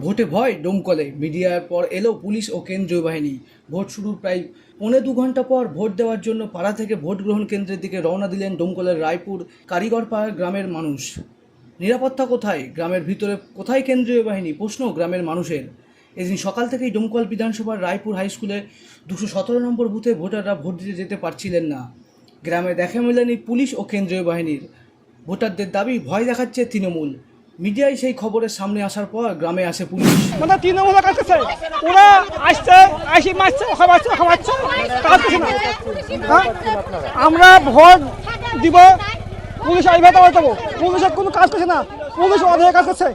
ভোটে ভয় ডোমকলে, মিডিয়ার পর এলো পুলিশ ও কেন্দ্রীয় বাহিনী। ভোট শুরুর প্রায় 2.25 ঘন্টা পর ভোট দেওয়ার জন্য পাড়া থেকে ভোট গ্রহণ কেন্দ্রের দিকে রওনা দিলেন ডোমকলের রায়পুর কারিগরপাড়া গ্রামের মানুষ। নিরাপত্তা কোথায়, গ্রামের ভিতরে কোথায় কেন্দ্রীয় বাহিনী, প্রশ্ন গ্রামের মানুষের। এদিন সকাল থেকেই ডোমকল বিধানসভার রায়পুর হাই স্কুলে 217 নম্বর বুথে ভোটাররা ভোট দিতে যেতে পারছিলেন না। গ্রামে দেখা মেলেনি পুলিশ ও কেন্দ্রীয় বাহিনীর। ভোটারদের দাবি ভয় দেখাচ্ছে তৃণমূল। মিডিয়ায় সেই খবরের সামনে আসার পর গ্রামে আসে পুলিশ। মানে তৃণমূলের কাছে ওরা আসছে, আসি মারছে, খাওয়াচ্ছে, কাজ করছে না। আমরা ভোট দিব, পুলিশ আসবে তো দেবো, পুলিশের কোনো কাজ করছে না, পুলিশ অধে কাজ করছে।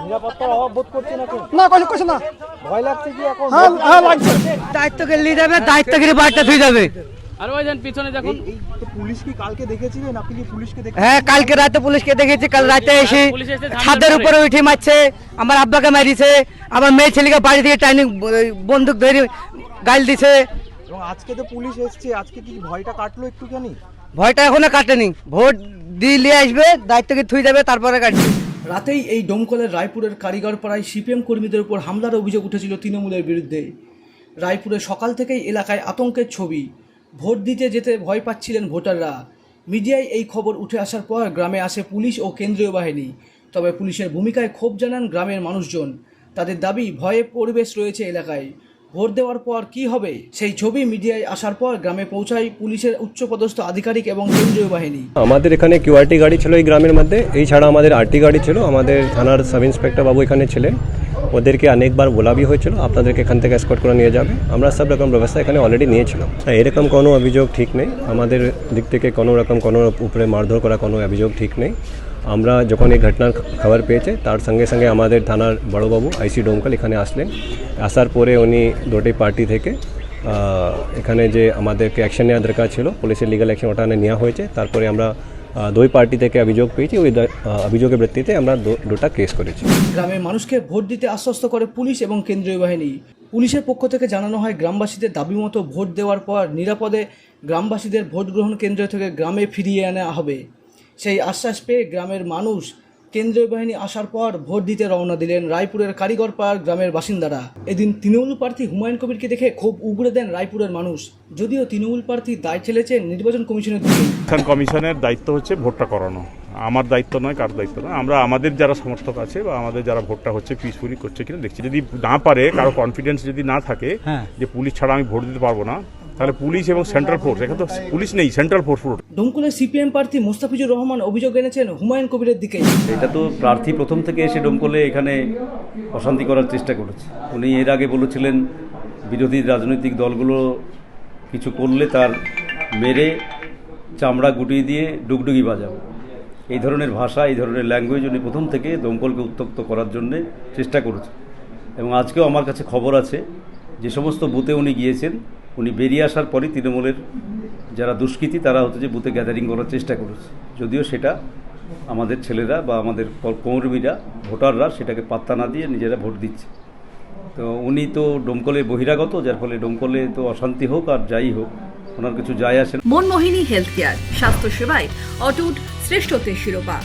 নিরাপত্তার অভাব বোধ করছে নাকি? না, কিছু করছে না। ভয় লাগছে কি এখন? হ্যাঁ লাগছে। দায়িত্বকে নিয়ে যাবে, দায়িত্বগিরি বাড়িটা ধুয়ে যাবে। আর ওই যান পিছনে দেখুন। তো পুলিশ কি কালকে দেখেছিলেন? আপনি কি পুলিশকে দেখেছেন? হ্যাঁ, কালকে রাতে পুলিশকে দেখেছি। কাল রাতে এসে পুলিশ এসে ছাদের উপরে উঠে মারছে, আমার আব্বাকে মারিছে, আমার মেয়ে ছেলেকে বাড়ি থেকে টাইনিং বন্দুক ধরে গাইল দিছে। এবং আজকে তো পুলিশ এসছে, আজকে কি ভয়টা কাটলো একটুখানি? ভয়টা এখনো কাটেনি। ভোট দিয়ে আসবে, দায়িত্বকে থুয়ে যাবে, তারপরে কাটবে। রাতেই এই ডোমকলের রায়পুরের কারিগরপাড়ায় সিপিএম কর্মীদের উপর হামলার অভিযোগ উঠেছিল তৃণমূলের বিরুদ্ধে। রায়পুরে সকাল থেকেই এলাকায় আতঙ্কের ছবি। ভোট দিতে যেতে ভয় পাচ্ছিলেন ভোটাররা। মিডিয়ায় এই খবর উঠে আসার পর গ্রামে আসে পুলিশ ও কেন্দ্রীয় বাহিনী। তবে পুলিশের ভূমিকায় ক্ষোভ জানান গ্রামের মানুষজন। তাদের দাবি ভয়ে পরিবেশ রয়েছে এলাকায়। ভোট দেওয়ার পর কি হবে সেই ছবি মিডিয়ায় আসার পর গ্রামে পৌঁছায় পুলিশের উচ্চপদস্থ আধিকারিক এবং কেন্দ্রীয় বাহিনী। আমাদের এখানে কিউআরটি গাড়ি ছিল এই গ্রামের মধ্যে, এই ছাড়া আমাদের আরটি গাড়ি ছিল। আমাদের থানার সাব ইন্সপেক্টর বাবু এখানে ছিলেন, ওদেরকে অনেকবার বলাবি হয়েছিল আপনাদেরকে এখান থেকে এসকর্ট করে নিয়ে যাবে। আমরা সব রকম ব্যবস্থা এখানে অলরেডি নিয়েছিলাম। এরকম কোনো অভিযোগ ঠিক নেই, আমাদের দিক থেকে কোনো রকম কোনো উপরে মারধর করা কোনো অভিযোগ ঠিক নেই। আমরা যখন এই ঘটনার খবর পেয়েছে তার সঙ্গে সঙ্গে আমাদের থানার বড়বাবু আইসি ডোমকল এখানে আসলেন। আসার পরে উনি দুটি পার্টি থেকে এখানে যে আমাদেরকে অ্যাকশন নেওয়া দরকার ছিল, পুলিশের লিগাল অ্যাকশন ওটা নেওয়া হয়েছে। তারপরে আমরা দুই পার্টি থেকে অভিযোগ পেয়েছি, ওই অভিযোগের ভিত্তিতে আমরা দুটা কেস করেছি। গ্রামের মানুষকে ভোট দিতে আশ্বস্ত করে পুলিশ এবং কেন্দ্রীয় বাহিনী। পুলিশের পক্ষ থেকে জানানো হয় গ্রামবাসীদের দাবি মতো ভোট দেওয়ার পর নিরাপদে গ্রামবাসীদের ভোট গ্রহণ কেন্দ্র থেকে গ্রামে ফিরিয়ে আনা হবে। সেই আশ্বাস পেয়ে গ্রামের মানুষ কেন্দ্রীয় বাহিনী আসার পর ভোট দিতে রওনা দিলেন রায়পুরের কারিগরপাড়ার গ্রামের বাসিন্দারা। এদিন তৃণমূল প্রার্থী হুমায়ুন কবিরকে দেখে ক্ষোভ উগড়ে দেন রায়পুরের মানুষ। যদিও তৃণমূল প্রার্থী দায় ঠেলেছেন নির্বাচন কমিশনের দিকে। কমিশনের দায়িত্ব হচ্ছে ভোটটা করানো, আমার দায়িত্ব নয়, কার দায়িত্ব নয়। আমরা আমাদের যারা সমর্থক আছে বা আমাদের যারা ভোটটা হচ্ছে পিসফুলি করছে কিনা দেখছি। যদি না পারে, কারো কনফিডেন্স যদি না থাকে যে পুলিশ ছাড়া আমি ভোট দিতে পারবো না, তাহলে পুলিশ এবং সেন্ট্রাল ফোর্স, এখানে তো পুলিশ নেই, সেন্ট্রাল ফোর্স। ডোমকলের সিপিএম প্রার্থী মোস্তাফিজুর রহমান অভিযোগ এনেছেন হুমায়ুন কবিরের দিকে। এটা তো প্রার্থী প্রথম থেকে এসে ডোমকলে এখানে অশান্তি করার চেষ্টা করেছে। উনি এর আগে বলেছিলেন বিরোধী রাজনৈতিক দলগুলো কিছু করলে তার মেরে চামড়া গুটিয়ে দিয়ে ডুগডুগি বাজাবে। এই ধরনের ভাষা, এই ধরনের ল্যাঙ্গুয়েজ উনি প্রথম থেকে দমকলকে উত্তক্ত করার জন্যে চেষ্টা করেছে। এবং আজকেও আমার কাছে খবর আছে যে সমস্ত বুথে উনি গিয়েছেন, উনি বেরিয়ে আসার পরই তৃণমূলের যারা দুষ্কৃতী তারা হচ্ছে যে বুথে গ্যাদারিং করার চেষ্টা করেছে। যদিও সেটা আমাদের ছেলেরা বা আমাদের কর্মীরা, ভোটাররা সেটাকে পাত্তা না দিয়ে নিজেরা ভোট দিচ্ছে। তো উনি তো ডোমকলে বহিরাগত, যার ফলে ডোমকলে তো অশান্তি হোক আর যাই হোক ওনার কিছু যায় আসে না। মনমোহিনী হেলথ কেয়ার, স্বাস্থ্য সেবায় অটুট শ্রেষ্ঠত্বের শিরোপা।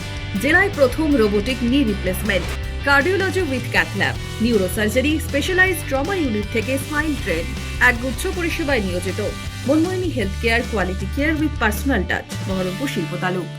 জেলায় প্রথম robotic knee replacement, cardiology with cath lab, neurosurgery, specialised trauma unit থেকে স্পাইন ট্রেন, একগুচ্ছ পরিষেবায় নিয়োজিত। Manmohini health care, quality care with personal touch, Baharampur শিল্প তালুক।